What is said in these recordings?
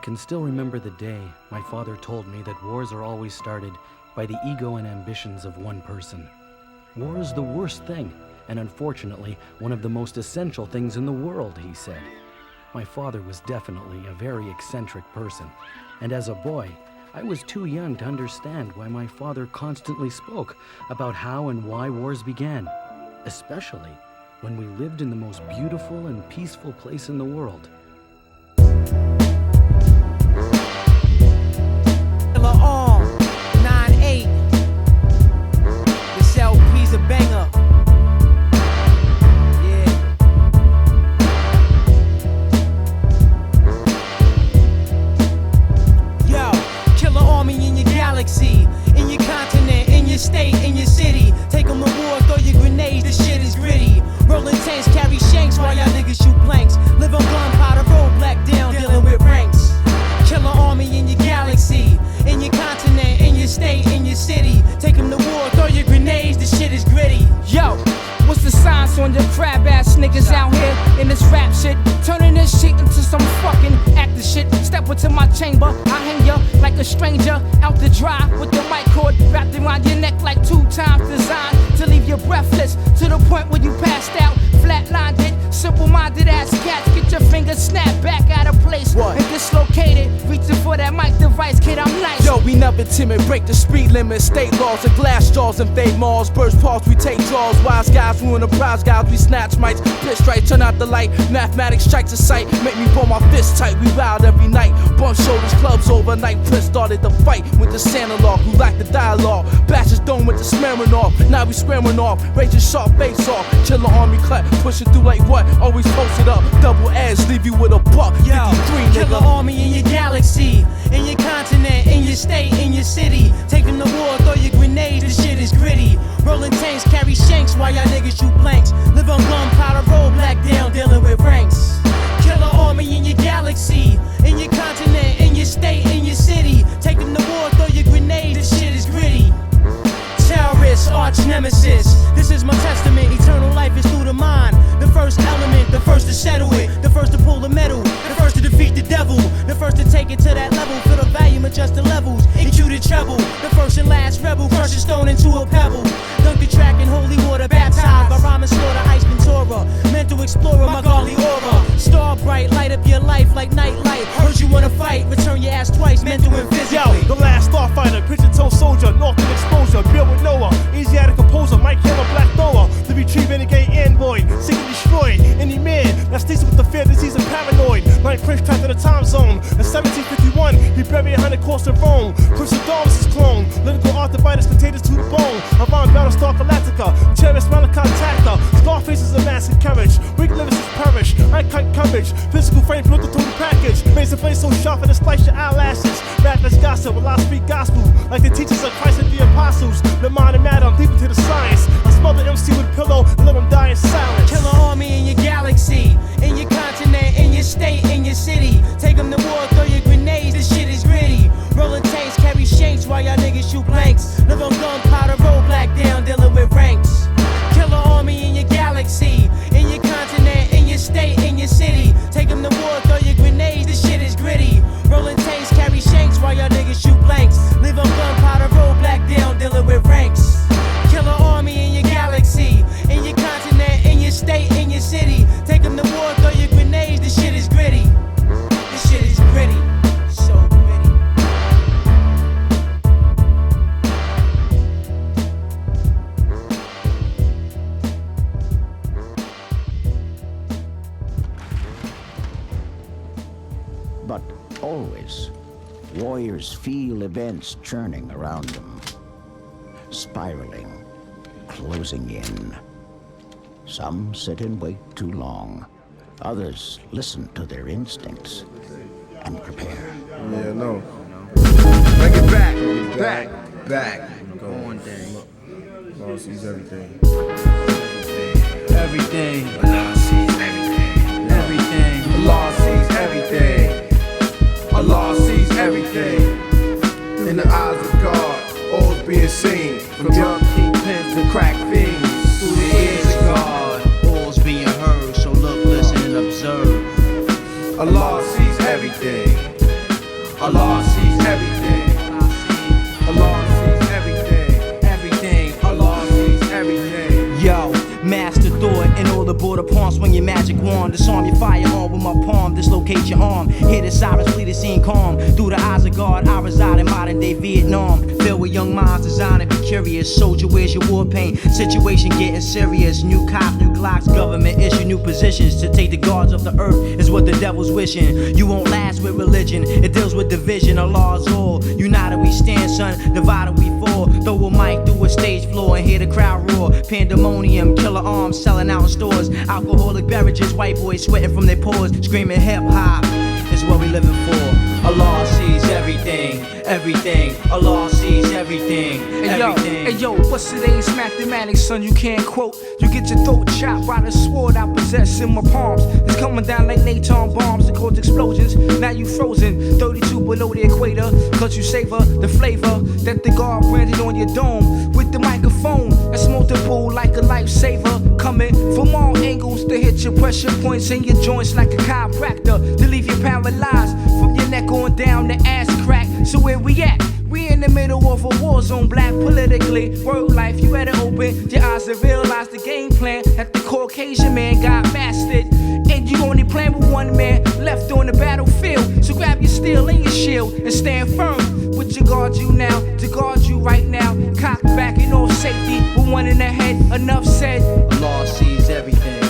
can still remember the day my father told me that wars are always started by the ego and ambitions of one person. War is the worst thing, and unfortunately, one of the most essential things in the world, he said. My father was definitely a very eccentric person, and as a boy, I was too young to understand why my father constantly spoke about how and why wars began, especially when we lived in the most beautiful and peaceful place in the world. Arm 9-8. This LP's a banger. Yeah. Yo, killer army in your galaxy, in your continent, in your state, in your city. Take 'em to war, throw your grenades, this shit is gritty. Rolling tanks, carry shanks while y'all niggas shoot blanks. Live on gunpowder, roll black down, dealing with ranks. Killer army in your galaxy, in your continent, in your state, in your city. Take 'em to war, throw your grenades, this shit is gritty. Yo, what's the science on your crab ass niggas out here in this rap shit? Turning this shit into some fucking actor shit. Step into my chamber, I hang ya like a stranger out to dry with the mic cord wrapped around your neck like 2 times designed to leave you breathless to the point where you passed out. Flatlined it, simple-minded ass cats. Get your fingers snapped back out of place and dislocated. Reaching for that mic device, kid, I'm nice. Yo, we never timid, break the speed limit. State laws and glass jaws and fade malls. Burst paws, we take draws. Wise guys ruin the prize guys, we snatch mics. Pitch straight, turn out the light. Mathematics strikes a sight. Make me pull my fists tight, we wild every night. Bump shoulders, clubs overnight. Prez started the fight with the Santa-Log who lacked the dialogue. Bashes dome with the smearing off. Now we scrambling off, raging sharp face off. Killer army cut, pushing through like what? Always posted up, double edge, leave you with a buck. Yo, killer army in your galaxy, in your continent, in your state, in your city. Take 'em to war, throw your grenades, this shit is gritty. Rolling tanks, carry shanks while y'all niggas shoot blanks. Live on gunpowder, roll black down, dealing with ranks. Killer army in your galaxy, in your continent, in your state, in your city. Take 'em to war, throw your grenades, this shit is gritty. Terrorist, arch nemesis, this is my testament. Eternal life is through the mind. The first element, the first to settle it, the first to pull the metal, the first to defeat the devil, the first to take it to that level. Feel the volume, adjust the levels, EQ the treble. The first and last rebel, crush a stone into a pebble. Dunk the track in holy water, baptized by rhyme and slaughter, ice Ventura. Mental explorer, my godly aura. Star bright, light up your life like nightlight. Heard you wanna fight, return your ass twice, mental and physically. Yo, the last starfighter, pigeon-toe soldier, northern exposure, built with Noah. Asiatic composer, Mike Hammer, Black Noah. To retrieve any gay android, seek and destroy any man that stays with the fear, disease, and paranoid. Night Prince trapped in a time zone. In 1751, he buried 100 course in Rome. Prince of Darkness is clone. Lyrical arthritis contagious to the bone. Avant Battlestar Galactica, Cheris Malachi Tacta. Scarface is a massive courage. Weak livers is perish. Uncut coverage. Physical frame built through the package. Razor blade so sharp it slice your eyelashes. Rappers gossip while I speak gospel. Like the teachers of Christ and the apostles. The mind and matter, I'm deep into the science. I smother MC with a pillow and let him die in silence. Killer army in your galaxy, in your continent, in your state, in your city. Take 'em to war, throw your grenades, this shit is gritty. Rolling tanks, carry shanks while y'all niggas shoot blanks. Live on gunpowder, roll black down, dealing with ranks. Killer army in your galaxy, in your continent, in your state, in your city. Take 'em to war, throw your grenades, this shit is gritty. Rolling tanks, carry shanks while y'all niggas shoot blanks. Live on gunpowder, roll black down, dealing with ranks. Killer army in your galaxy, in your continent, in your state, in your city. Take 'em to war, throw your grenades, this shit is gritty. This shit is gritty, so gritty. But always, warriors feel events churning around them, spiraling, closing in. Some sit and wait too long. Others listen to their instincts and prepare. Yeah, no. Bring it back. Go on, dang. Law sees everything. Everything. Allah sees everything. Everything. Allah sees everything. Allah sees everything. In the eyes of God, all's being seen. From young kingpins to crack fiends. Through the ears of God, all's being heard. So look, listen, and observe. Allah sees everything. Master thought and all the border pawns swing your magic wand. Disarm your firearm with my palm, dislocate your arm. Hear the sirens flee the scene calm. Through the eyes of God, I reside in modern day Vietnam. Filled with young minds designed to be curious. Soldier, where's your war paint? Situation getting serious. New cops, new Glocks, government issue new positions. To take the guards of the earth is what the devil's wishing. You won't last with religion, it deals with division. Allah's all. United we stand, son, divided we fall. Throw a mic through a stage floor and hear the crowd roar. Pandemonium, killer arms selling out in stores. Alcoholic beverages, white boys sweating from their pores. Screaming hip hop is what we living for. Allah sees everything, everything. Allah sees everything, everything. Hey yo, what's today's mathematics, son? You can't quote. You get your throat chopped by the sword I possess in my palms. It's coming down like Naton bombs that cause explosions. Now you frozen, 32 below the equator. Cause you savor the flavor that the God branded on your dome. With the microphone that's multiple like a lifesaver. Coming from all angles to hit your pressure points in your joints like a chiropractor. To leave you paralyzed from your neck on down the ass crack. So where we at? We in the middle of a war zone, black politically. Word life, you better open your eyes to realize the game plan. That the Caucasian man got mastered. And you only playing with one man left on the battlefield. So grab your steel and your shield and stand firm. With your guard you now, to guard you right now. Cock back in all safety with one in the head. Enough said. Allah sees everything.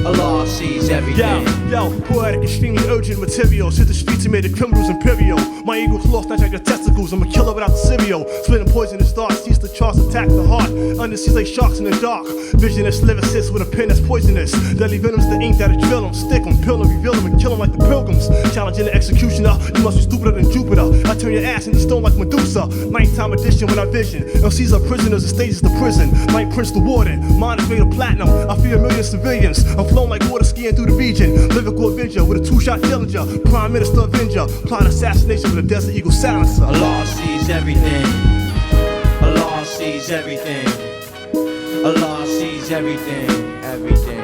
Allah sees everything. Yo, poetic, extremely urgent materials. Hit the streets and made the criminals imperial. My eagle's lost, not like your testicles. I'm a killer without the cereal. Splitting poisonous darts, sees the charts attack the heart. Underseas like sharks in the dark. Visionless live assists with a pen that's poisonous. Deadly venom's the ink that'll drill them. Stick them, pill them, reveal them, and kill them like the pilgrims. Challenging the executioner, you must be stupider than Jupiter. I turn your ass into stone like Medusa. Nighttime edition when I vision. LC's are prisoners and stages to prison. Night Prince the Warden, mine is made of platinum. I fear a million civilians. I'm flown like water skiing through the region. Lyrical Avenger with a two-shot Dillinger. Prime Minister Avenger. Plot assassination with a Desert Eagle silencer. Allah sees everything. Allah sees everything. Allah sees everything. Everything.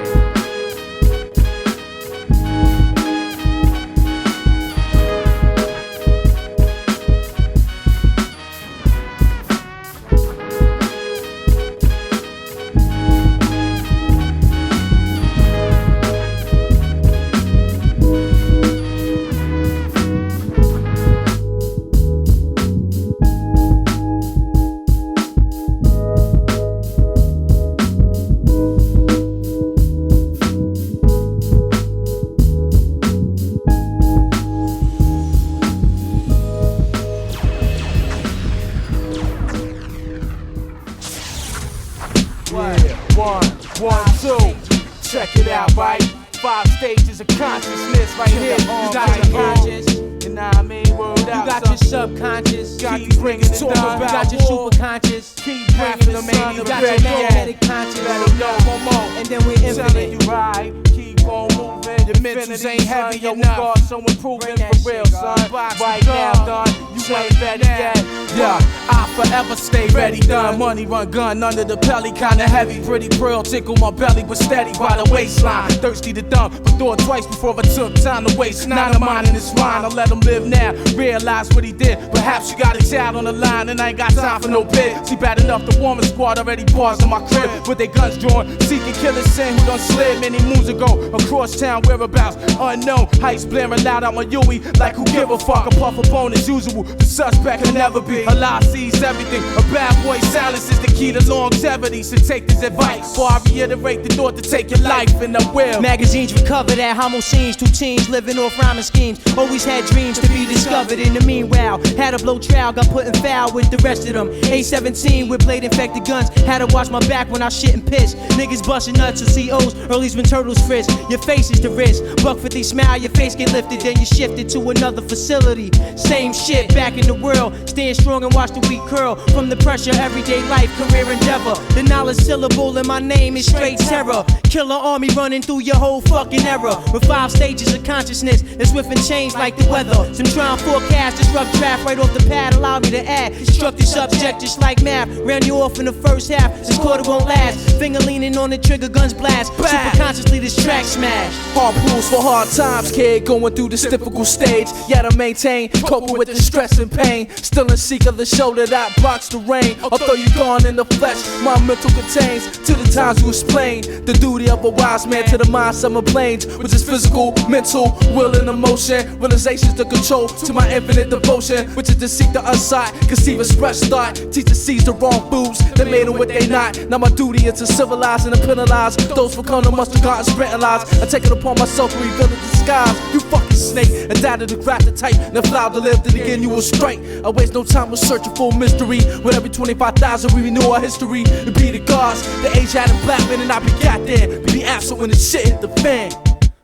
Check it out, right? 5 stages of consciousness right here. You got your conscious. You know what I mean? Word You out, got son. your subconscious. Keep bringing it You down. got your super conscious. Keep bringing them in. You got your magnetic conscious. Let them know more. And then we Telling infinite. you right. Keep on moving. Your mentals ain't heavy, yo. We got some improvement for real, son. Right now, done. You ain't ready yet. Yeah, I forever stay ready, done. Money run gun under the belly, kinda heavy. Pretty pearl tickle my belly, but steady by the waistline. Thirsty to dump, but thought twice before I took time to waste. 9 of mine in this line, I let him live now. Realize what he did. Perhaps you got a child on the line, and I ain't got time for no bid. See, bad enough the woman squad already paused in my crib with their guns drawn. Seeking killers sin who done slid many moons ago. Across town, whereabouts unknown. Heights blaring loud out my Yui, like who give a fuck? A puff up on as usual. The suspect can never be. Allah sees everything. A bad boy silence is the key to longevity. So take this advice before I reiterate the thought to take your life, and I will. Magazines recover that homo scenes. 2 teens living off rhyming schemes. Always had dreams to be discovered. In the meanwhile, had a blow trial, got put in foul with the rest of them. A17 with blade infected guns. Had to watch my back when I shit and piss. Niggas busting nuts or COs. Early's when turtles frisk. Your face is the risk. $1.50 smile, your face get lifted, then you shifted to another facility. Same shit back in the world. Stand strong and watch the weak curl from the pressure. Everyday life, career endeavor. The knowledge syllable in my name is straight terror. Killer army running through your whole fucking era. With 5 stages of consciousness, it's swift and change like the weather. Some try and forecast this rough draft right off the pad. Allow me to add, construct the subject just like math. Round you off in the first half, this quarter won't last. Finger leaning on the trigger, guns blast. Super consciously this track smash. Hard pools for hard times, kid, going through this difficult stage. Yet I maintain, coping with the stress stress and pain. Still in seek of the shoulder that blocks the rain. Although you gone in the flesh, my mental contains to the times to explain the duty of a wise man to the mind summer planes, which is physical, mental, will and emotion. Realizations to control to my infinite devotion, which is to seek the upside, conceive a fresh start. Teach the seeds the wrong foods that made them what they not. Now my duty is to civilize and to penalize those for coming must have gotten spent lives. I take it upon myself to reveal the disguise. You fucking snake, and doubted to craft the type, and flower to live, then again you will strike. I waste no time with searching for mystery. With every 25,000 we renew our history. It be the gods, the Asiatic black men, and I be goddamn, be absent when the shit hit the fan.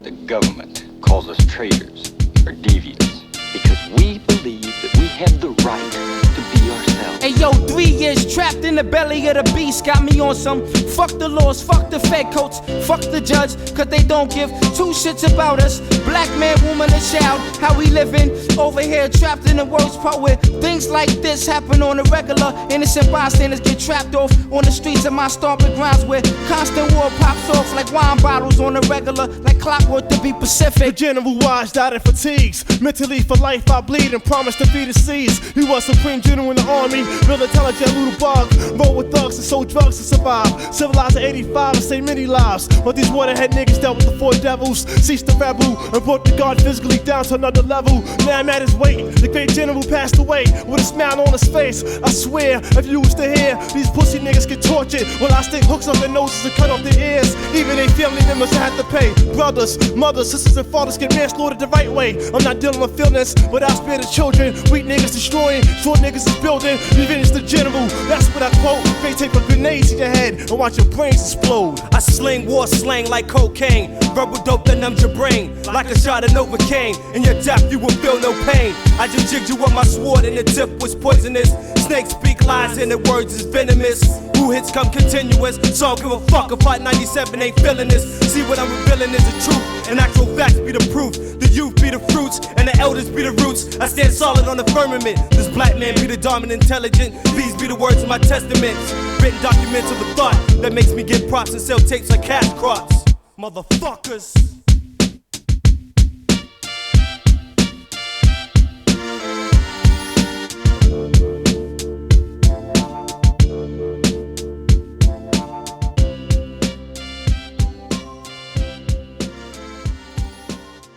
The government calls us traitors or deviants because we believe that we have the right to be ourselves. Hey yo, 3 years trapped in the belly of the beast got me on some fuck the laws, fuck the fed coats, fuck the judge, cause they don't give two shits about us. Black man, woman, and child, how we living over here trapped in the worst part where things like this happen on a regular. Innocent bystanders get trapped off on the streets of my stomping grounds where constant war pops off like wine bottles on a regular, like clockwork to be Pacific. The General Wise died in fatigues. Mentally for life I bleed and promise to feed the seas. He was supreme general in the army, real intelligent little bug. Roll with thugs and sold drugs to survive. Civilized in 85 and saved many lives. But these waterhead niggas dealt with the four devils. Ceased the rebel and brought the God physically down to another level. Now I'm at his weight. The great general passed away with a smile on his face. I swear, if you was to hear, these pussy niggas get tortured. When I stick hooks up their noses and cut off their ears. Even their family members have to pay. Brothers, mothers, sisters, and fathers get manslaughtered the right way. I'm not dealing with feelings, but I spare the children. Weak niggas destroying, short niggas is building. Revenge the general, that's what I quote. They take a grenade to your head and watch your brains explode. I sling war slang like cocaine. Verbal dope that numbs your brain. Like a shot of Novocaine. In your death you will feel no pain. I just jigged you with my sword and the tip was poisonous. Snakes speak lies and the words is venomous. Who hits come continuous, so I don't give a fuck if Fight 97 ain't feeling this. See what I'm revealing is the truth, and actual facts be the proof. The youth be the fruits, and the elders be the roots. I stand solid on the firmament. This black man be the dominant intelligent. These be the words of my testaments. Written documents of a thought that makes me get props and sell tapes like cash crops. Motherfuckers.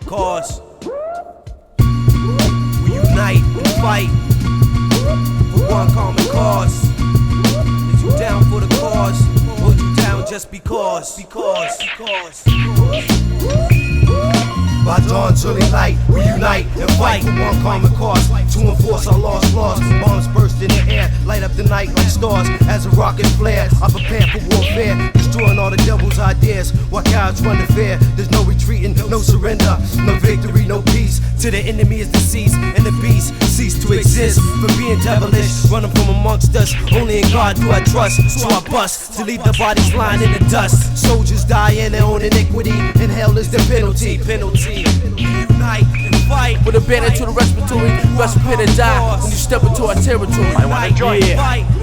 Cause we unite and fight for one common cause. Is you down for the cause, or you down just because? By dawn's early light, we unite and fight for one common cause. To enforce our lost laws. Bombs burst in the air, light up the night like stars. As a rocket flare, I prepare for warfare, destroying all the devil's ideas. While cowards run the fair, there's no retreating, no surrender, no victory, no peace. To the enemy is deceased, and the beast cease to exist. For being devilish, running from amongst us. Only in God do I trust, so I bust to leave the bodies lying in the dust. Soldiers die in their own iniquity, and hell is the penalty. Unite and fight. With a bandit to the respiratory, rest prepare to die when you step into our territory. I want to join you.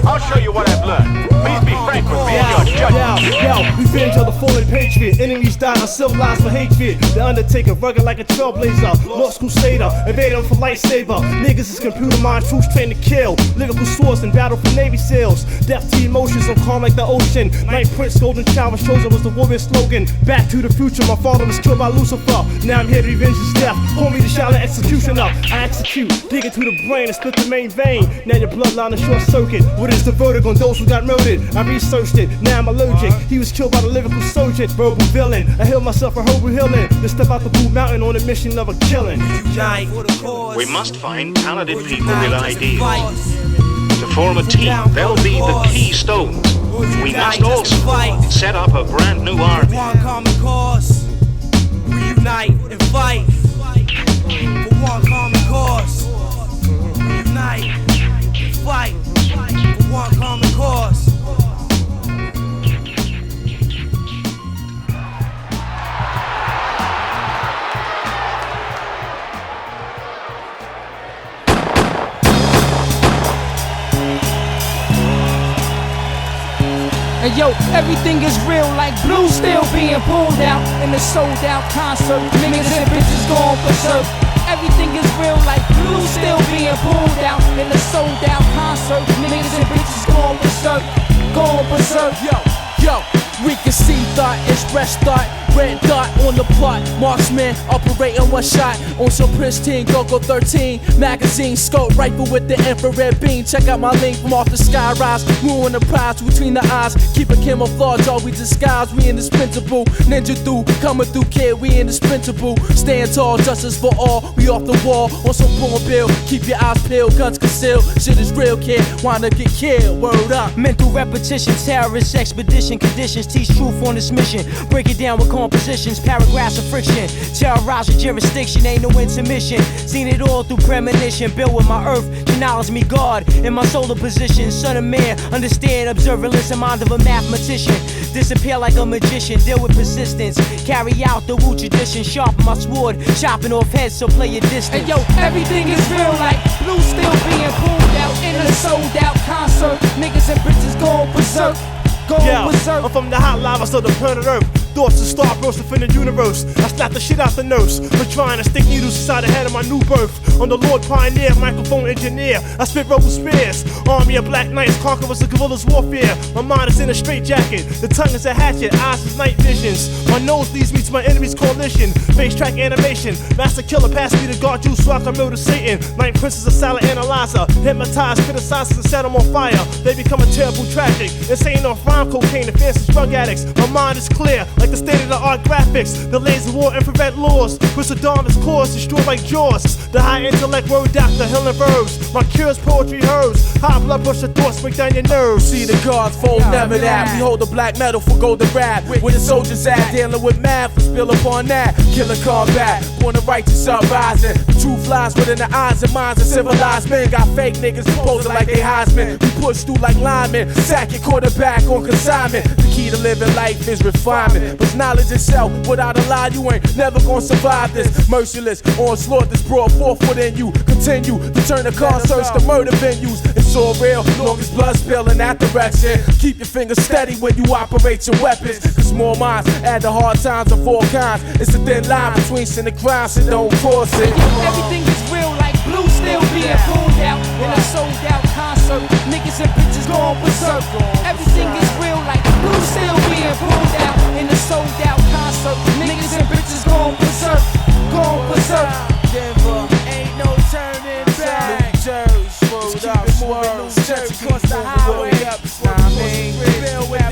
I'll show you what I've learned. Please be frank with me and your judgment. Revenge of the fallen patriot. Enemies die uncivilized for hatred. The Undertaker, rugged like a trailblazer. Lost crusader, invader for lightsaber. Niggas is computer mind, troops trained to kill. Lyrical swords in battle for Navy SEALs. Death to emotions, I'm calm like the ocean. Night Prince, golden child was chosen was the warrior slogan. Back to the future, my father was killed by Lucifer. Now I'm here to revenge his death. Hold me to shout an execution up. I execute, dig into the brain and split the main vein. Now your bloodline is short circuit. What is the verdict on those who got murdered? I researched it, now I'm allergic. He was killed by the lyrical soldier, verbal villain. I healed myself for herbal healing. Then step out the Blue Mountain on a mission of a killing. We must find talented people with ideas. To form a team, they'll be the key stones. We must also set up a brand new army. One common cause. We unite and fight for one common cause. We unite and fight for one common cause. And yo, everything is real like blue still being pulled out in the sold out concert. Niggas and bitches going berserk. everything is real like blue still being pulled out in a sold out concert. Niggas and bitches going berserk, going berserk. Yo, we can see thought, express thought. Red dot on the plot, marksman operating one shot on some pristine Go-Go 13 magazine scope rifle with the infrared beam. Check out my link from off the sky rise, ruin the prize between the eyes. Keep a camouflage, all we disguise. We indispensable, ninja through, coming through, kid. We indispensable, stand tall, justice for all. We off the wall on some born bill. Keep your eyes peeled, guns concealed. Shit is real, kid. Wanna get killed? Word up. Mental repetition, terrorist expedition, conditions. Teach truth on this mission. Break it down with compositions, paragraphs of friction. Terrorize your jurisdiction, ain't no intermission. Seen it all through premonition. Built with my earth, acknowledge me God in my solar position. Son of man, understand, observe, and listen. Mind of a mathematician. Disappear like a magician, deal with persistence. Carry out the Wu tradition. Sharpen my sword, chopping off heads, so play your distance. And yo, everything is real like blue still being pulled out in a sold out concert. Niggas and bitches going berserk. I'm from the hot lava of the planet Earth. Thoughts to start bursting from the universe. I snap the shit out the nurse for trying to stick needles inside the head of my new birth. I'm the Lord Pioneer, microphone engineer. I spit rebel spears. Army of black knights, conquerors of guerrillas warfare. My mind is in a straight jacket. The tongue is a hatchet, eyes is night visions. My nose leads me to my enemy's coalition. Face track animation. Master killer, pass me the guard juice so I can murder Satan. Night princess, a silent analyzer. Hypnotized, criticizes and set them on fire. They become a terrible tragic. Insane off rhyme, cocaine, and fancy drug addicts. My mind is clear, like the state-of-the-art graphics. The laser war, infrared laws. Crystal Dawn's claws destroyed like jaws. The high intellect word doctor, healing verbs. My cure's poetry herbs. High blood pressure thoughts break down your nerves. See the guards fold, never that. We hold the black metal for golden rap. Where the soldiers at, dealing with math, we spill upon that. Killer combat, born the righteous uprising. The truth lies within the eyes and minds of civilized men. Got fake niggas posing like they Heisman. We push through like linemen, sack your quarterback on consignment. The key to living life is refinement. But knowledge itself, without a lie, you ain't never gonna survive this. Merciless onslaught that's brought forth within you. Continue to turn the concerts to murder venues. It's all real, long as blood spill in that direction. Keep your fingers steady when you operate your weapons. Cause more minds add the hard times of all kinds. It's a thin line between sin and crime, so don't cross it. Everything is real like blue still being pulled out in a sold out concert. Niggas and bitches going berserk. Everything is real like blue still being pulled out in a sold out concert. Niggas and bitches going berserk, going berserk. Denver, ain't no turning back. Road up, swirl, church across the highway. Nah, I mean,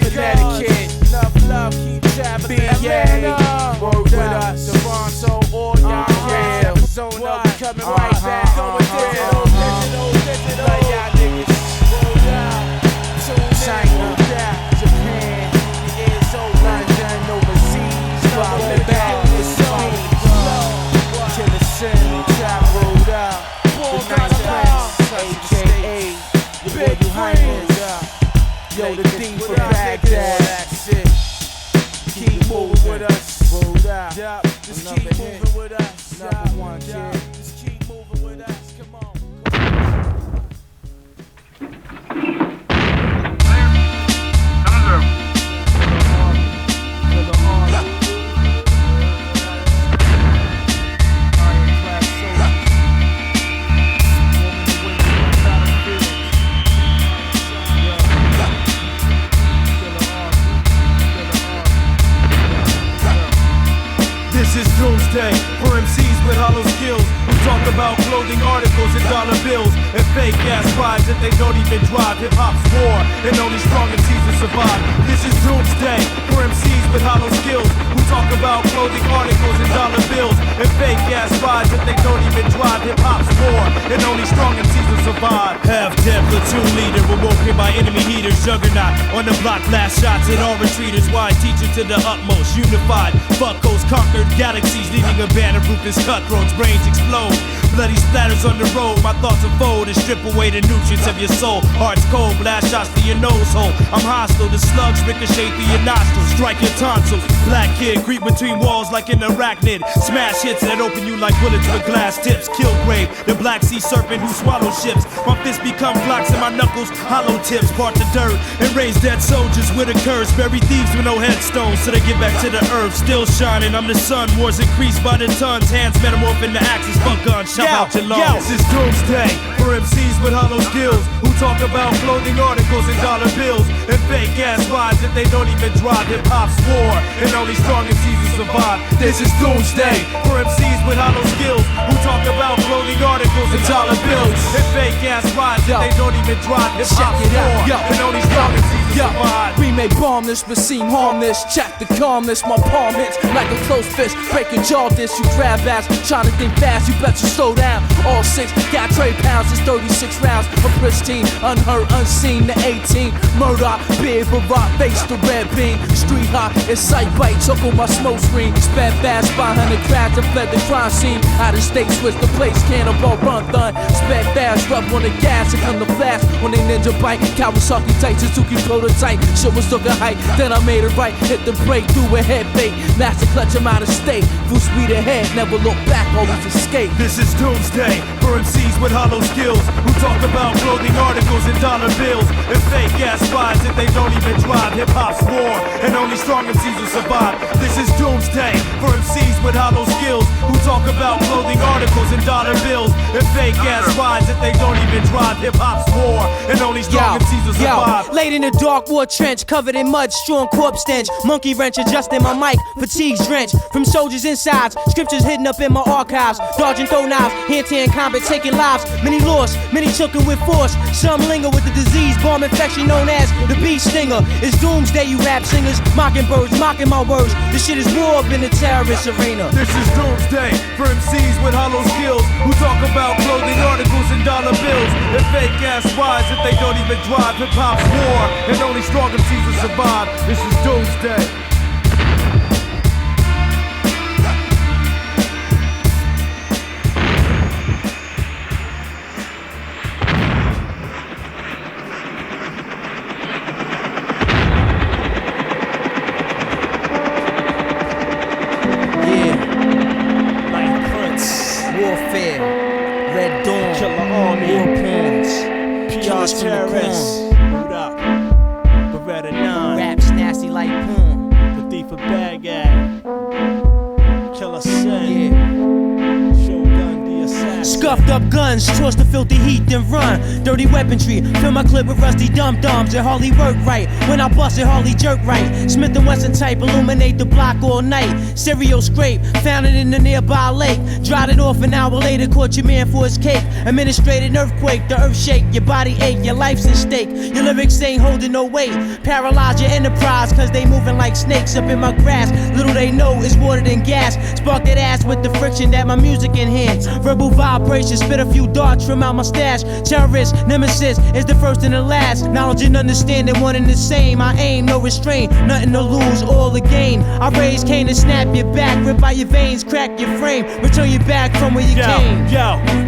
Connecticut, enough love, keep traveling. BA, word with us, Toronto, all y'all care. Arizona, we coming right back. Going digital, like y'all niggas. China, Japan, it's so London, overseas, falling back, it's slow. To the center, trap rolled up. The nice Prince, a.k.a. the Big Highness. Yo, the thing for Baghdad. Keep moving with us. Rolled out. Just keep moving with us. Number one, kid. Just keep moving with us. Come on. This is Doomsday for MCs with hollow skills who talk about clothing articles and dollar bills and fake ass vibes that they don't even drive. Hip hop's war and only strong MCs will survive. This is Doomsday for MCs with hollow skills who talk about clothing articles and dollar bills and fake ass vibes that they don't even drive. Hip hop's war and only strong MCs will survive. Half dead platoon leader, awoken by enemy heaters. Juggernaut on the block, last shots at all retreaters. Why teach it to the utmost, unified. Fuckos conquered galaxies, leaving a banner ruthless cutthroats. Brains explode, bloody splatters on the road. My thoughts unfold and strip away the nutrients of your soul. Heart's cold, blast shots to your nose hole. I'm hostile, the slugs ricochet through your nostrils, strike your tonsils. Black kid creep between walls like an arachnid. Smash hits that open you like bullets with glass tips. Killgrave, the Black Sea serpent who swallows ships. My fists become blocks and my knuckles hollow tips. Part the dirt and raise dead soldiers with a curse. Bury thieves with no head stones till they get back to the earth. Still shining, I'm the sun. Wars increased by the tons. Hands metamorph into axes. Fuck guns, shout out your lungs. This is Doomsday for MCs with hollow skills who talk about clothing articles and dollar bills and fake ass vibes that they don't even drive. Hip hop's war, and only strong MCs will survive. This is Doomsday for MCs with hollow skills who talk about clothing articles and dollar bills and fake ass vibes that they don't even drive. Hip hop's war, and only strong MCs will survive. We may bomb this, but seem harmless. Check the calmness, my palm hits like a close fist. Breaking jaw this, you grab ass. Trying to think fast, you better slow down. All six, got trade pounds, it's 36 rounds. A pristine, unheard, unseen, the 18. Murder, beard, rock, face, the red beam. Street hot, it's sight bite, took on my smoke screen. Sped fast, behind the crowds and fled the crime scene. Out of state, switch the place, cannonball run thun. Sped fast, rub on the gas, and come the flash. When they ninja bite, Kawasaki tight, Suzuki prototype. Shit was looking hype, then I made it right. Hit the brake, through a head fake. Master clutch, I'm out of state. Full speed ahead, never look back, always escape. This is Doomsday for MCs with hollow skills who talk about clothing articles and dollar bills and fake ass vibes that they don't even drive. Hip hop's war, and only strong MCs will survive. This is Doomsday for MCs with hollow skills who talk about clothing articles and dollar bills and fake ass vibes that they don't even drive. Hip hop's war, and only strong MCs will survive. Laid in a dark war trench, covered in mud, strong corpse stench. Monkey wrench adjusting my mic, fatigues drenched from soldiers insides. Scriptures hidden up in my archives, dodging throw knives, hand-to-hand combat taking lives. Many lost, many took it with force. Some linger with the disease, bomb infection known as the bee stinger. It's Doomsday, you rap singers, mockingbirds, mocking my words. This shit is war up in the terrorist arena. This is Doomsday for MCs with hollow skills who talk about clothing articles and dollar bills and fake ass vibes that they don't even drive. Hip hop's war, and only strong MCs will survive. This is Doomsday. Terrorists, boot up, Beretta 9. Raps nasty like porn. The thief of Baghdad, Killer Sin, Shogun the Assassin. Scuffed up guns, toss the filthy heat, then run. Dirty weaponry, fill my clip with rusty dum-dums. It hardly work right. When I bust it, hardly jerk right. Smith & Wesson type, illuminate the block all night. Stereo scrape, found it in the nearby lake. Dried it off an hour later, caught your man for his cake. Administrated earthquake, the earth shake. Your body ache, your life's at stake. Your lyrics ain't holding no weight. Paralyze your enterprise, cause they moving like snakes up in my grass. Little they know it's water than gas. Spark that ass with the friction that my music enhance. Verbal vibrations, spit a few darts from out my stash. Terrorist, nemesis, is the first and the last. Knowledge and understanding, one and the same. I aim, no restraint, nothing to lose, all to gain. I raise Cain to snap your back, rip out your veins, crack your frame, return you back from where you came.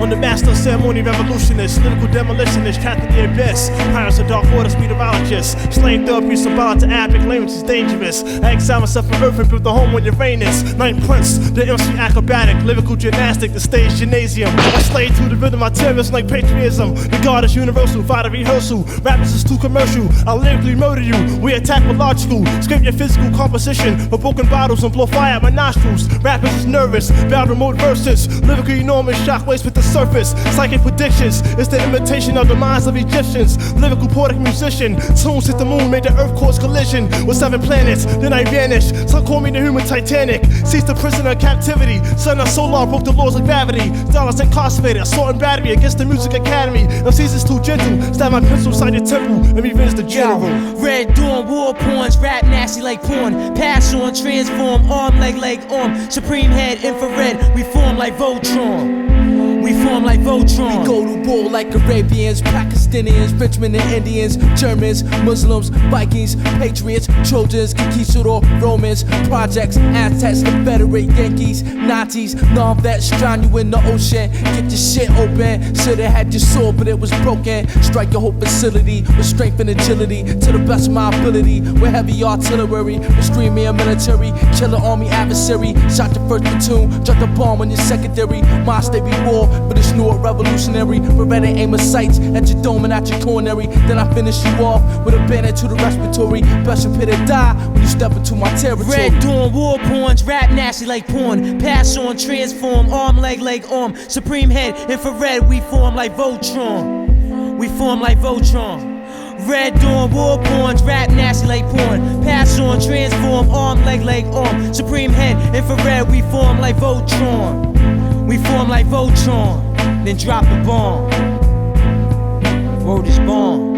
On the master ceremony revolutionist, lyrical demolitionist, trapped in the abyss. Pirates of dark waters, meteorologists, slaying therapy, symbolic to epic, language is dangerous. I exile myself from earth and built the home on Uranus. Ninth Prince, the MC acrobatic, lyrical gymnastic, the stage gymnasium. I slay to the rhythm, I terrorist like patriotism. The God is universal, fight a rehearsal. Rappers is too commercial, I'll lyrically murder you. We attack with logical, scrape your physical composition with broken bottles and blow fire at my nostrils. Rappers is nervous, bad remote verses. Lyrically enormous shockwaves with the surface. Psychic predictions, it's the imitation of the minds of Egyptians. Lyrical poetic musician, tunes hit the moon, made the earth cause collision with 7 planets, then I vanished. Some call me the human Titanic. Ceased the prisoner of captivity. Son of Solar broke the laws of gravity. Dollars incarcerated, assault and battery against the Music Academy. MCs is too gentle, stab my pencil, side your temple, and revenge the general. Red Dawn, war porns, rap nasty like porn. Pass on, transform, arm, leg, arm. Supreme head, infrared, we form like Voltron. We form like Voltron. We go to war like Arabians, Pakistanians, Frenchmen and Indians, Germans, Muslims, Vikings, Patriots, Trojans, Conquistador, Romans, Projects, Aztecs, Confederate Yankees, Nazis, non-vets, drown you in the ocean. Get your shit open. Shoulda had your sword, but it was broken. Strike your whole facility with strength and agility to the best of my ability. With heavy artillery, with screaming military, killer army adversary. Shot your first platoon, dropped a bomb on your secondary. My state be war. but it's new or revolutionary. Beretta aim of sights at your dome and at your coronary. Then I finish you off with a bayonet to the respiratory. Best you pit or die when you step into my territory. Red Dawn, war porns, rap nasty like porn. Pass on, transform, arm, leg, arm. Supreme head, infrared, we form like Voltron. We form like Voltron. Red Dawn, war porns, rap nasty like porn. Pass on, transform, arm, leg, arm. Supreme head, infrared, we form like Voltron. We form like Voltron. Then drop the bomb. Word is born.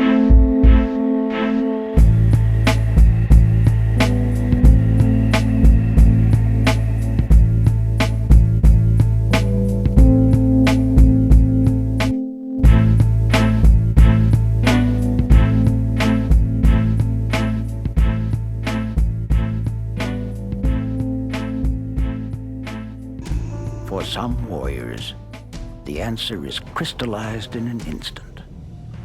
For some warriors, the answer is crystallized in an instant.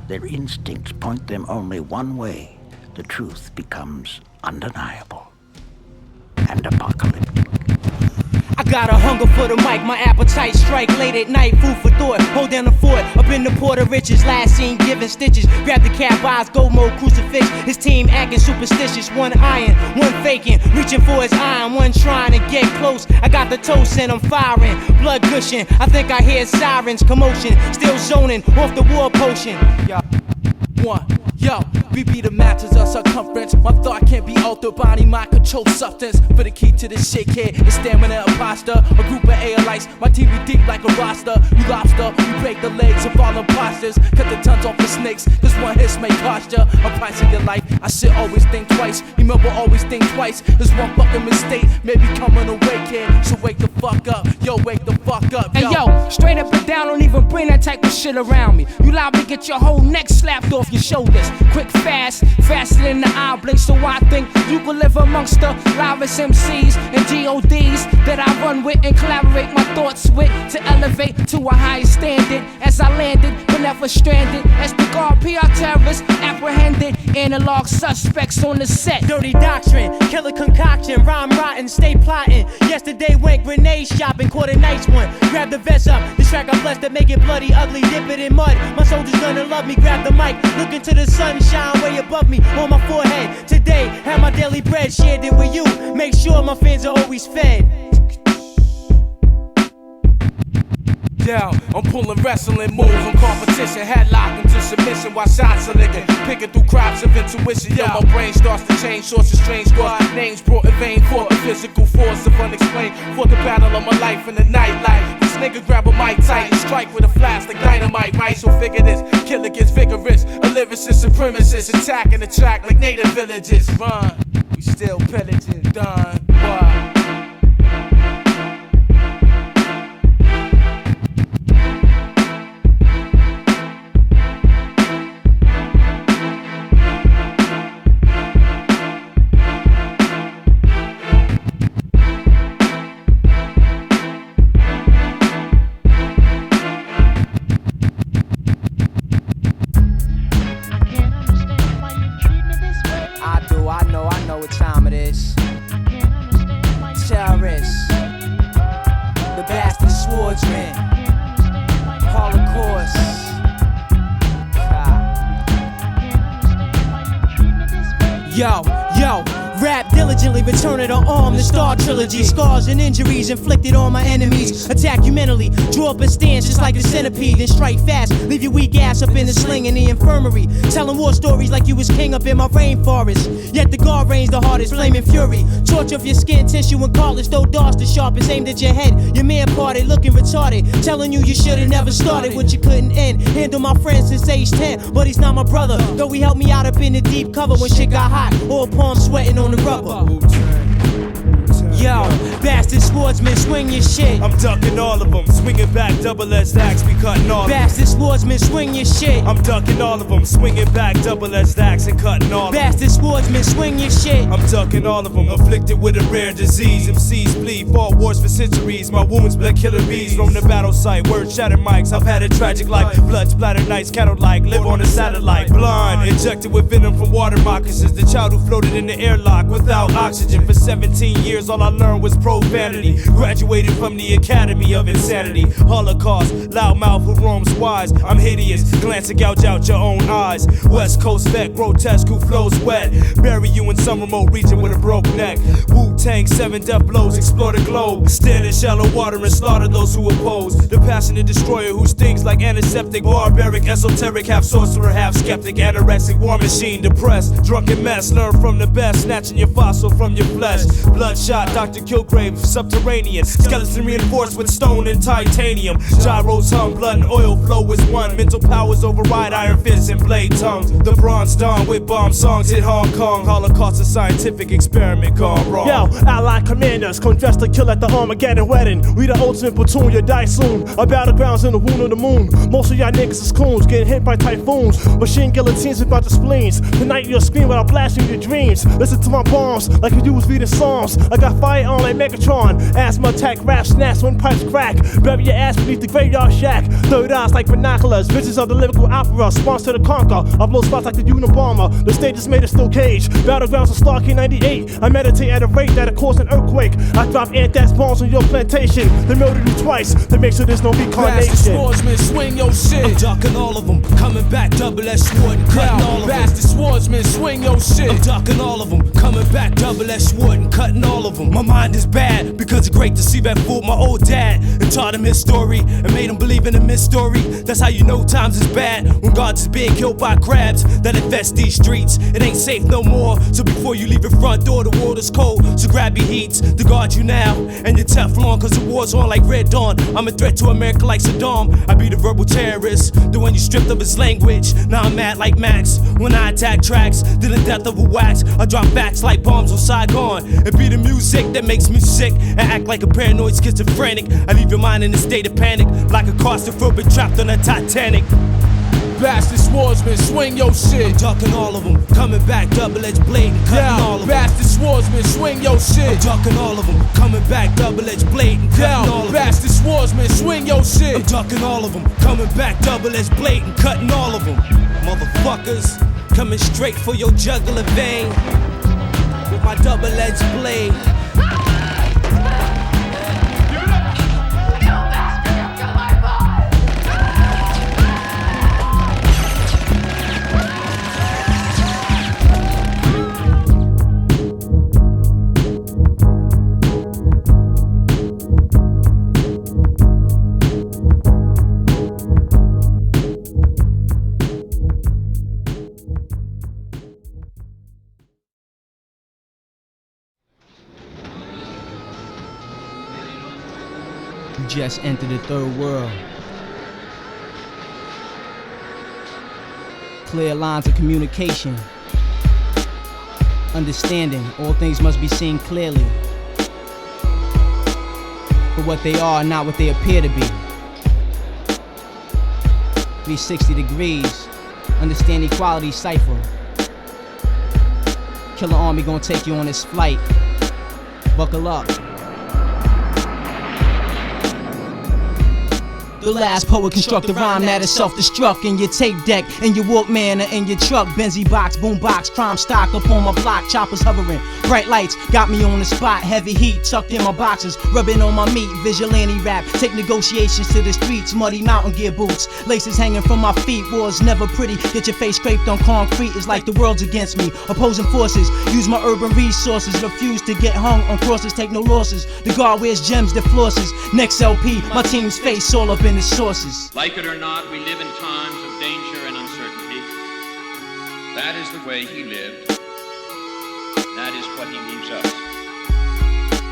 Their instincts point them only one way. The truth becomes undeniable and apocalyptic. I got a hunger for the mic, my appetite strike late at night, food for thought, hold down the fort, up in the port of riches, last seen giving stitches, grab the cap eyes, go mode, crucifix, his team acting superstitious, one iron, one faking, reaching for his iron, one trying to get close, I got the toast and I'm firing, blood gushing, I think I hear sirens, commotion, still zoning, off the war potion. Yo, we be the matches of circumference. My thought can't be altered, body, mind control substance. For the key to this shit kid, is stamina imposter. A group of airlights, my team be deep like a roster. You lobster, we break the legs of all imposters. Cut the tons off the snakes, cause one hit may cost ya. I'm pricing your life, I should always think twice. Remember, always think twice. There's one fucking mistake, maybe coming away, kid. So wake the fuck up, yo, wake the fuck up, yo. Hey yo, straight up and down, don't even bring that type of shit around me. You liable to get your whole neck slapped off your shoulders. Quick, fast, faster than the eye blink. So I think you can live amongst the livest MCs and GODs that I run with and collaborate my thoughts with to elevate to a higher standard. As I landed, but never stranded. As the guard PR terrorists apprehended, analog suspects on the set. Dirty doctrine, killer concoction, rhyme rotten, stay plotting. Yesterday went grenade shopping, caught a nice one. Grab the vest up, this track I'm blessed to make it bloody, ugly, dip it in mud. My soldiers gonna love me, grab the mic, look into the sunshine way above me on my forehead. Today, have my daily bread, shared it with you. Make sure my fans are always fed. Yeah, I'm pulling wrestling moves on competition, headlock into submission while shots are licking, picking through crops of intuition. Yo, my brain starts to change, sources strange, squad names brought in vain, caught the physical force of unexplained. Fought the battle of my life in the nightlife. This nigga grab a mic tight and strike with a flash like dynamite, right? So figure this, killer gets vigorous, a lyricist supremacist, attacking the track like native villages. Run, we still pillaging, done, what? I know what time it is. Terrorists, the Bastard Swordsman, Holocaust. Yo, rap diligently, return of the arm, the Star Trilogy. Scars and injuries inflicted on my enemies. Attack you mentally, draw up a stance just like a centipede. Then strike fast, leave your weak ass up in the sling in the infirmary. Telling war stories like you was king up in my rainforest. Yet the guard reigns the hardest, flaming fury. Torture of your skin, tissue and cartilage. Throw darts the sharpest, aimed at your head. Your man parted, looking retarded. Telling you should've never started what you couldn't end. Handle my friend since age 10, but he's not my brother. Though he helped me out up in the deep cover when shit got hot. All palms sweating on the rubber. Yo, Bastard Swordsman, swing your shit. I'm ducking all of them, swinging back, double-edged axe, we cutting all of them. Bastard Swordsman, swing your shit. I'm ducking all of them, swinging back, double-edged axe and cutting all of them. Bastard Swordsman, swing your shit. I'm ducking all of them, afflicted with a rare disease. MCs bleed, fought wars for centuries. My wounds bled killer bees, roam the battle site, word shattered mics. I've had a tragic life, blood splattered nights, cattle-like, live on a satellite. Blind, injected with venom from water moccasins. The child who floated in the airlock without oxygen for 17 years. All I learned was profanity. Graduated from the Academy of Insanity. Holocaust, loudmouth who roams wise. I'm hideous, glance to gouge out your own eyes. West Coast vet, grotesque who flows wet. Bury you in some remote region with a broke neck. Wu-tang, 7 death blows, explore the globe. Stand in shallow water and slaughter those who oppose. The passionate destroyer who stings like antiseptic. Barbaric, esoteric, half sorcerer, half skeptic. Anorexic, war machine, depressed. Drunken mess, learn from the best. Snatching your fossil from your flesh. Bloodshot, Dr. Kilgrave, subterranean. Skeleton reinforced with stone and titanium. Gyros hum, blood and oil flow is one. Mental powers override iron fists and blade tongues. The Bronze Dawn with bomb songs hit Hong Kong. Holocaust, a scientific experiment gone wrong. Yo, allied commanders, come dressed to kill at the Armageddon wedding. We the ultimate platoon, you die soon. Our battlegrounds in the wound of the moon. Most of y'all niggas is coons, getting hit by typhoons. Machine guillotines without the spleens. Tonight you'll scream while I'm blasting your dreams. Listen to my bombs like you was reading psalms. I got fire on like Megatron. Asthma attack, rap snaps when pipes crack. Bury your ass beneath the graveyard shack. Third eyes like binoculars. Visions of the lyrical opera. Sponsor to conquer. I blow spots like the Unabomber. The stage is made of steel cage. Battlegrounds of Starkey 98. I meditate at a rate that'll cause an earthquake. I drop anthrax bombs on your plantation. They murdered you twice to make sure there's no reincarnation. Bastard Swordsman, swing your shit. I'm ducking all of them. Coming back, double-edged sword and cutting all of them. Bastard Swordsman, swing your shit. I'm ducking all of them. Coming back, double-edged sword and cutting all of them. My mind is bad because it's great to see that fooled my old dad and taught him his story and made him believe in a mystery. That's how you know times is bad when God's is being killed by crabs that infest these streets. It ain't safe no more. So before you leave your front door, the world is cold. So grab your heats to guard you now and your Teflon, cause the war's on like Red Dawn. I'm a threat to America like Saddam. I be the verbal terrorist, the one you stripped of his language. Now I'm mad like Max when I attack tracks, dealing death of a wax. I drop facts like bombs on Saigon and be the music that makes me sick and act like a paranoid schizophrenic. I leave your mind in a state of panic like a claustrophobic trapped on a Titanic. Bastard Swordsman, swing your shit. I'm ducking all of them, coming back, double-edged blade and cutting all of them. Bastard Swordsman, swing your shit. I'm ducking all of them, coming back, double-edged blade and cutting all of them. Bastard Swordsman, swing your shit. I'm ducking all of them, coming back, double-edged blade and cutting all of them. Motherfuckers, coming straight for your jugular vein with my double-edged blade. Just entered the third world. Clear lines of communication. Understanding, all things must be seen clearly. For what they are, not what they appear to be. 360 degrees, understand equality cipher. Killarmy gonna take you on this flight. Buckle up. The last poet construct a rhyme that is self-destruct in your tape deck, in your Walkman or in your truck. Benzie box, boom box, crime stock up on my block, choppers hovering. Bright lights got me on the spot, heavy heat tucked in my boxes, rubbing on my meat, vigilante rap. Take negotiations to the streets, muddy mountain gear boots, laces hanging from my feet. War's never pretty, get your face scraped on concrete. It's like the world's against me. Opposing forces, use my urban resources, refuse to get hung on crosses, take no losses. The guard wears gems that flosses. Next LP, my team's face all up in the sources. Like it or not, we live in times of danger and uncertainty. That is the way he lived. That is what he leaves us.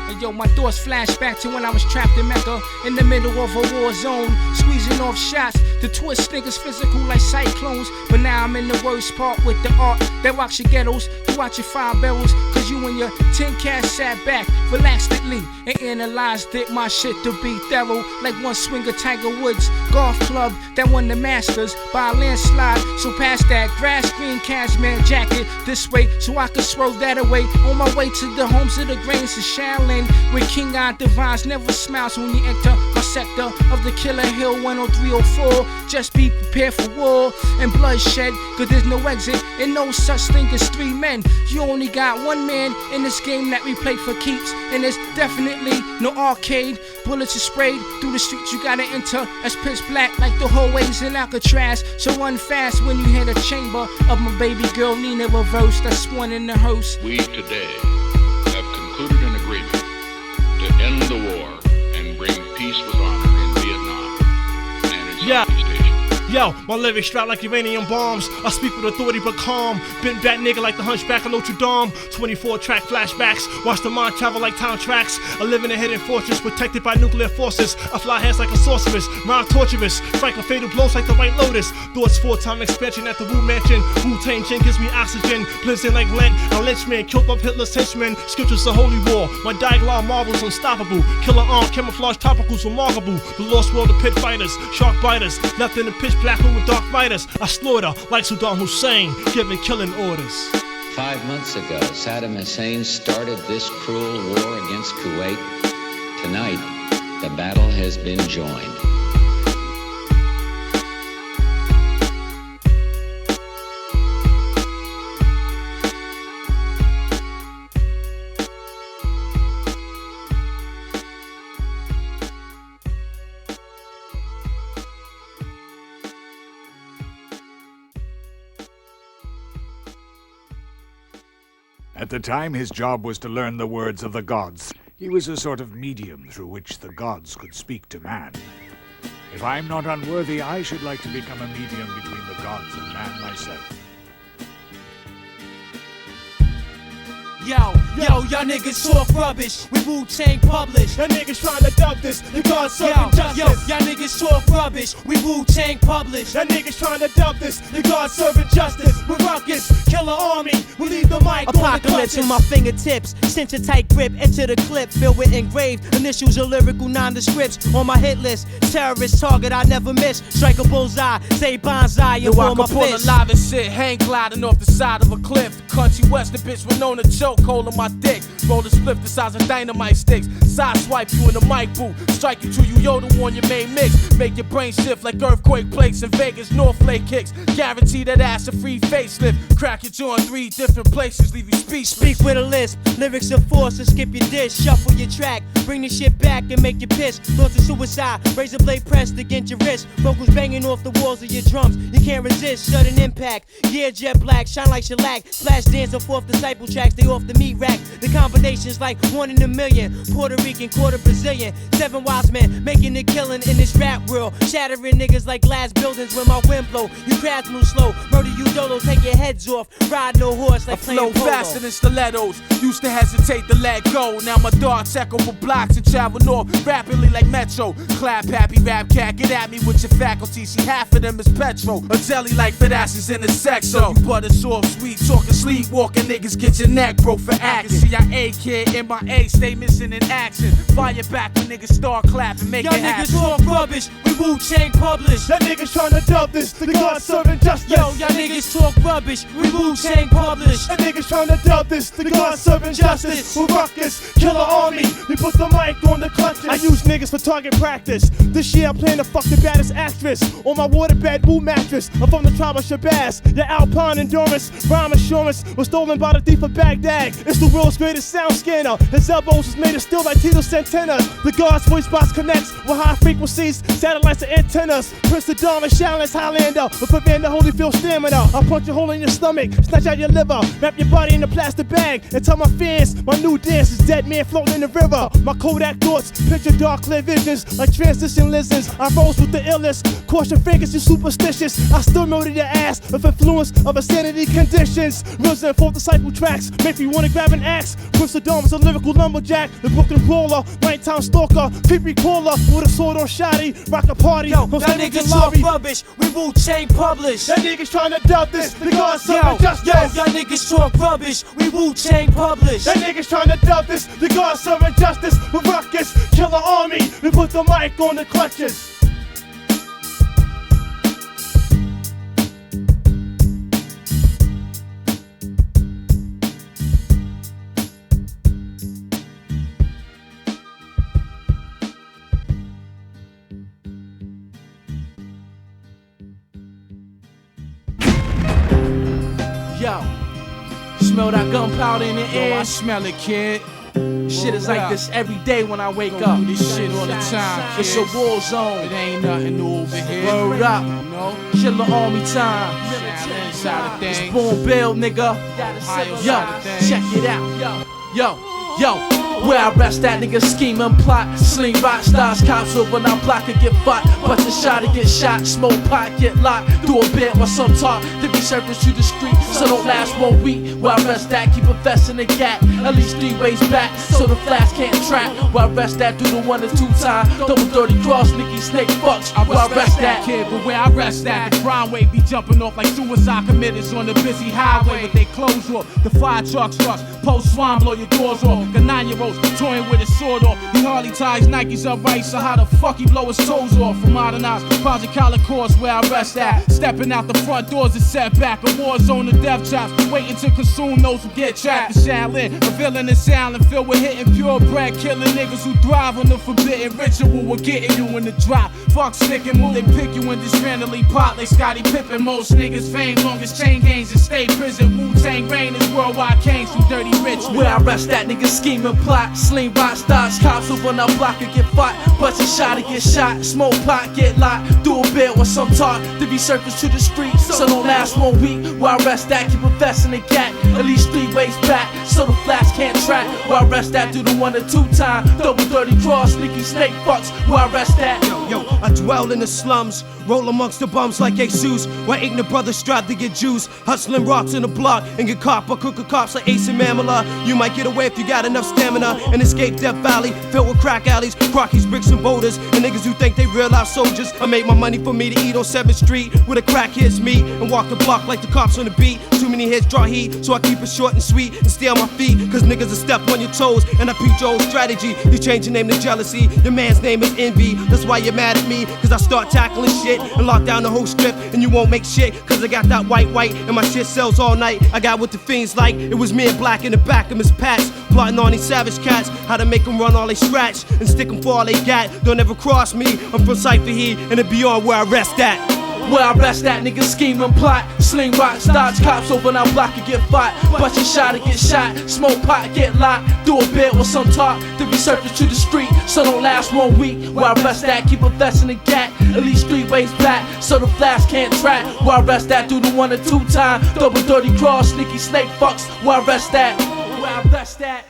Hey yo, my thoughts flash back to when I was trapped in Mecca, in the middle of a war zone, squeezing off shots to twist niggas physical like cyclones. But now I'm in the worst part with the art that rocks your ghettos. You watch your 5 barrels, cause you and your 10 cats sat back reluctantly and analyzed it. My shit to be thorough, like one swinger Tiger Woods golf club that won the Masters by a landslide. So past that grass green cashmere jacket this way, so I could swerve that away. On my way to the homes of the grains of Shaolin, where King Eye Divines never smiles when you enter my sector of the Killer Hill 10304. Just be prepared for war and bloodshed, cause there's no exit and no such thing as 3 men. You only got 1 man man in this game that we play for keeps. And there's definitely no arcade. Bullets are sprayed through the streets, you gotta enter as pitch black like the hallways in Alcatraz. So run fast when you hear the chamber of my baby girl Nina reverse that's one in the host. We today have concluded an agreement to end the war and bring peace with honor in Vietnam and in Southeast Asia. Yo, my lyrics strap like uranium bombs. I speak with authority but calm. Bent back nigga like the hunchback of Notre Dame. 24 track flashbacks. Watch the mind travel like town tracks. I live in a hidden fortress protected by nuclear forces. I fly heads like a sorceress. Rhyme torturous. Striking fatal blows like the White Lotus. Thoughts 4-time expansion at the wu-mansion. Wu-tang gin gives me oxygen. Blends in like Lent. A lynchman killed up Hitler's henchmen. Scriptures a holy war. My dialogue marvels unstoppable. Killer arm camouflage topicals remarkable. The lost world of pit fighters. Shark biters. Left in the pitch black room with dark fighters. I slaughter like Saddam Hussein, giving killing orders. 5 months ago, Saddam Hussein started this cruel war against Kuwait. Tonight, the battle has been joined. At the time, his job was to learn the words of the gods. He was a sort of medium through which the gods could speak to man. If I'm not unworthy, I should like to become a medium between the gods and man myself. Yo, y'all niggas talk rubbish. We Wu-Tang publish. Y'all niggas trying to dub this. The God serving justice. Y'all niggas talk rubbish. We Wu-Tang publish. Y'all niggas trying to dub this. The God serving justice. We're ruckus. Killer army. We leave the mic. Apocalypse on my fingertips. Cinch a tight grip. Enter the clip. Filled with engraved initials of lyrical nondescripts. On my hit list. Terrorist target I never miss. Strike a bullseye. Say bonsai. Yo, I can pull a live and shit. Hang gliding off the side of a cliff. Country western bitch with known to choke. Hole in my dick, roll a split the size of dynamite sticks. Side swipe you in the mic booth, strike you till you Yoda on your main mix. Make your brain shift like earthquake plates in Vegas, Northlake kicks. Guarantee that ass a free facelift. Crack your jaw in 3 different places, leave you speechless. Speak with a lisp, lyrics are force to skip your dish. Shuffle your track, bring the shit back and make you piss. Thoughts of suicide, razor blade pressed against your wrist. Vocals banging off the walls of your drums, you can't resist, sudden impact. Yeah, jet black, shine like shellac. Flash dance on fourth disciple tracks, they off the meat rack. The combination's like 1 in a million. Puerto Rican, quarter Brazilian. 7 wise men making a killing in this rap world. Shattering niggas like glass buildings when my wind blow. You crash move slow, murder you dolo, take your heads off. Ride no horse like playing polo. polo. Faster than stilettos, used to hesitate to let go. Now my darts echo for blocks and travel north rapidly like Metro. Clap happy rap cat, get at me with your faculty. See, half of them is petrol. A jelly like fit asses in the sex. So you butter soft, sweet talking, sleepwalking niggas get your neck broke for acting. CIA kid in my A, stay missing in action. Fire back when niggas start clapping, make Y'all it happen. niggas talk rubbish, we Wu-Tang publish. Y'all niggas trying to dub this, the God serving justice. Yo, y'all niggas talk rubbish, we Wu-Tang publish. Y'all niggas trying to dub this, the God serving justice. We're ruckus, killer army. We put the mic on the clutches. I use niggas for target practice. This year I'm playing to fuck the baddest actress. On my waterbed boo mattress, I'm from the tribe of Shabazz. Your Alpine endurance, rhyme assurance was stolen by the thief of Baghdad. It's the world's greatest sound scanner. His elbows was made of steel like Tito Santana. The God's voice box connects with high frequencies, satellites and antennas. Prince of Dawn and Shaolin Highlander will prevent the Holyfield stamina. I'll punch a hole in your stomach, snatch out your liver, wrap your body in a plastic bag, and tell my fans my new dance is dead man floating in the river. My Kodak thoughts picture dark clear visions like transition lizards. I rose with the illest, cross your fingers, you superstitious. I still murder your ass with influence of insanity conditions. Russ and 4th disciple tracks make me wanna grab an axe. Prince of Dawn was a lyrical lumberjack, the Brooklyn brawler, nighttime stalker, creepy caller with a sword on shoddy, rock a party. Yo, y'all niggas talk rubbish, we Wu-Tang publish. Y'all niggas trying to dub this, the God serving justice. Yo, y'all niggas talk rubbish, we Wu-Tang publish. Y'all niggas trying to dub this, the God serving justice. We're ruckus, killer army. We put the mic on the clutches. Yo, it's smell that gunpowder in the air? I smell it, kid. Shit is like this every day when I wake up. Do this shit all the time, kid. It's a war zone. It ain't nothing new over here. Word up. Killer Army time. It's Born Bill, nigga. Yo, check it out. Yo. Where I rest that nigga scheme and plot. Sling rock stars, cops over our block could get fought. Bust a shot to get shot, smoke pot, get locked. Do a bit or some talk to be surfaced to the street. So don't last 1 week. Where I rest that, keep a vest in the gap. At least 3 ways back, so the flash can't track. Where I rest that, do the 1 or 2 time. Double dirty cross, Nicky Snake fucks. Where I rest that, kid, but where I rest that, the crime wave be jumping off like suicide committers on the busy highway with they clothes off. The fire trucks rush, post swine, blow your doors off. The 9-year-olds toying with his sword off. He hardly ties Nikes up right, so how the fuck he blow his toes off? From modernized Project Collar course where I rest at. Stepping out the front doors is set back. A war zone of death traps, waiting to consume those who get trapped. The Shaolin, a villain is silent, filled with hitting purebred, killing niggas who thrive on the forbidden ritual. We're getting you in the drop. Fuck stick and move, they pick you and just randomly pop like Scottie Pippen. Most niggas fame, longest chain gangs in state prison. Wu-tang reign is worldwide kings from dirty rich. Where I rest that nigga scheme and plot. Sling rock stars, cops over on our block and get fought. Bust a shot to get shot, smoke pot, get locked. Do a bit or some talk to be surfaced to the street. So don't last 1 week. Where I rest that, keep a vest in the gap. At least 3 ways back, so the flash can't track. Where I rest that, do the 1 or 2 time. Double dirty cross, Nicky Snake fucks. Where I rest that. Yo, I dwell in the slums, roll amongst the bums like Jesus. Where ignorant brothers strive to get juice, hustling rocks in the block and get caught by crooked cops like Ace and Mamala. You might get away if you got enough stamina and escape Death Valley, filled with crack alleys, crockies, bricks and boulders, and niggas who think they real life soldiers. I made my money for me to eat on 7th Street with a crack hits me and walk the block like the cops on the beat. Too many hits draw heat, so I keep it short and sweet and stay on my feet, cause niggas will step on your toes and I peep your old strategy. You change your name to jealousy, your man's name is envy. That's why you're mad at me, cause I start tackling shit and lock down the whole strip, and you won't make shit, cause I got that white and my shit sells all night. I got what the fiends like, it was me and Black in the back of his packs, plotting on these savage cats, how to make them run all they scratch and stick them for all they got. Don't ever cross me, I'm from Cypher Heat and it beyond where I rest at. Where I rest that, nigga scheme and plot. Sling rock stars, cops over on our block and get fought. Bust a shot to get shot, smoke pot, get locked. Do a bit or some talk to be surfaced to the street. So don't last 1 week. Where I rest that, keep a vest in the gap. At least 3 ways back, so the flash can't track. Where I rest that, do the 1 or 2 time. Double dirty cross, Nicky Snake fucks. Where I rest that, where I rest that.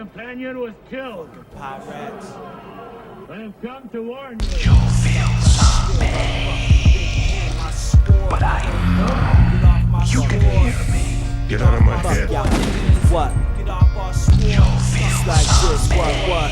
companion was killed. Pirates. I have come to warn you. You feel some pain, but I know you can hear me. Get out of my head. What? You feel like this. What?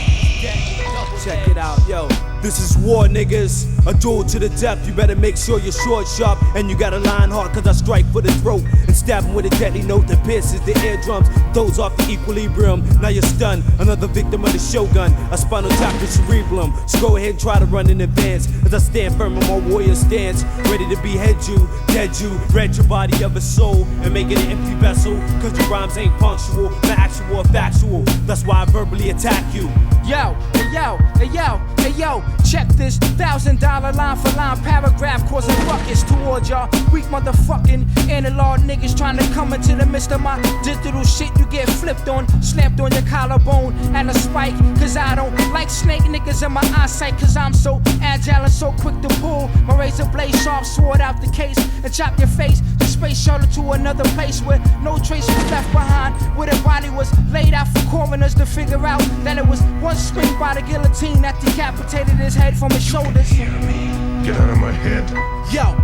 Check it out, yo. This is war, niggas. A duel to the death. You better make sure you're short, sharp, and you got a line hard, cause I strike for the throat and stab him with a deadly note that pierces the eardrums, throws off the equilibrium. Now you're stunned, another victim of the shogun. A spinal tap the cerebellum. So go ahead and try to run in advance, as I stand firm in my warrior stance, ready to behead you, dead you, rid your body of a soul, and make it an empty vessel. Cause your rhymes ain't punctual, not actual or factual. That's why I verbally attack you. Yo, hey yo, hey yo, hey yo, check this $1,000 line for line paragraph causing ruckus towards y'all weak motherfucking analog niggas trying to come into the midst of my digital shit. You get flipped on, slapped on your collarbone and a spike, cause I don't like snake niggas in my eyesight, cause I'm so agile and so quick to pull my razor blade sharp sword out the case and chop your face. The space shuttle to another place where no trace was left behind, where the body was laid out for coroners to figure out that it was one swing by the guillotine that decapitated his head from his shoulders. Get out of my head. Yo,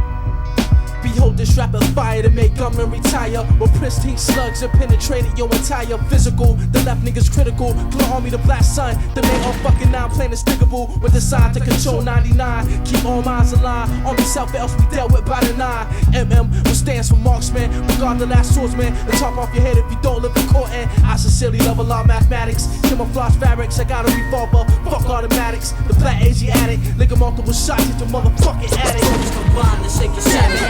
be hold this rapid fire to make gunmen retire. With pristine slugs that penetrated your entire physical. The left niggas critical. Killarmy the black sun. The main all fucking 9 plain instincable. With the sign to control 99. Keep all minds aligned. Army self else we dealt with by the 9. MM, which stands for marksman. Regard the last swordsman. The top off your head if you don't live in court. And I sincerely love a lot of mathematics. Camouflage fabrics. I got a revolver. Fuck automatics. The black Asiatic. Lick multiple shots at your motherfucking addict. Soldiers combine to shake your savage.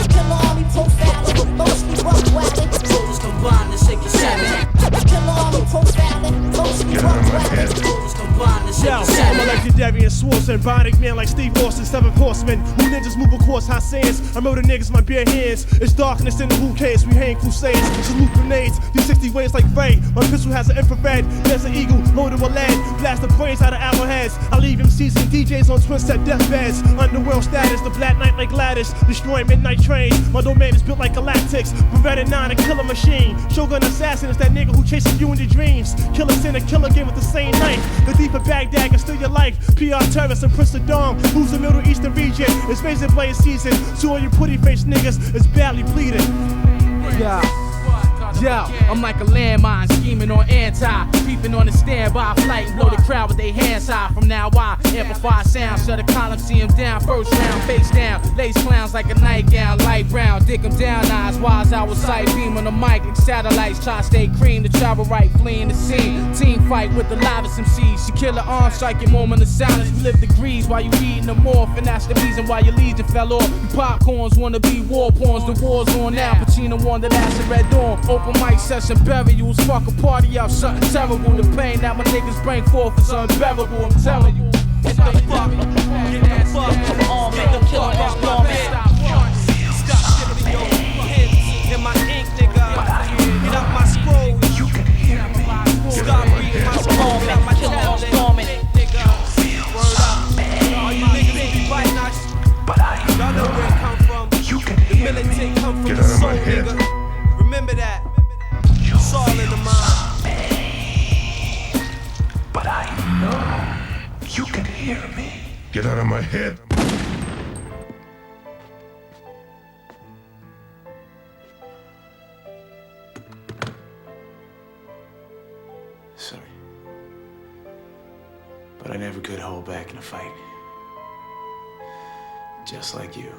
Killarmy profiling with mostly rough wagging. Soldiers combine to shake your savage. Killarmy profiling, mostly rough wagging. Soldiers combine to shake your savage. I'm a legendary and swordsman, bionic man like Steve Austin, 7 horsemen. Who ninjas move across high sands. I murder niggas with my bare hands. It's darkness in the who cares. We hang crusades, salute grenades. Do 60 ways like Ray. My pistol has an infrared. There's an eagle loaded with lead. Blast the brains out of arrowheads. I leave MCs and DJs on twin set deathbeds. Underworld status, the black knight like Gladys. Destroying midnight trains. My domain is built like Galactics. Beretta 9, a killer machine. Shogun assassin is that nigga who chases you in your dreams. Killer sin, a killer game with the same knife. The thief of Baghdad can steal your life. PR terrorist and Prince of Dom. Who's the Middle Eastern region? It's razor blade season. So all you pretty face niggas is badly bleeding. Yo, I'm like a landmine scheming on anti. Peeping on the standby flight and blow the crowd with their hands high. From now on, amplify sound. Shut the column, see him down. First round, face down. Lace clowns like a nightgown, light brown. Dick him down, eyes wise out with sight. Beam on the mic like satellites. Try to stay cream, the travel right, fleeing the scene. Team fight with the livest MCs. She kill her arm, strike your moment of silence. We live degrees while you reading the morph. And that's the reason why your legion fell off. You popcorns wanna be war porns. The war's on now. Pacino won the last of Red Dawn. Open mic session burials. Fuck a party up, something terrible. The pain that my niggas bring forth is unbearable. I'm telling you. Get the fuck, on, make them kill them off, on, man. Stop shitting your hits in my ink, nigga. Get out my scroll. You can hear me. Stop reading my scroll. Get out my kill off, storming. Nigga, word up. All you niggas be biting us. Y'all know where it come from. The militant come from the soul, nigga. Remember that. It's all in the mind. But I know you can hear me. Get out of my head. Sorry. But I never could hold back in a fight. Just like you.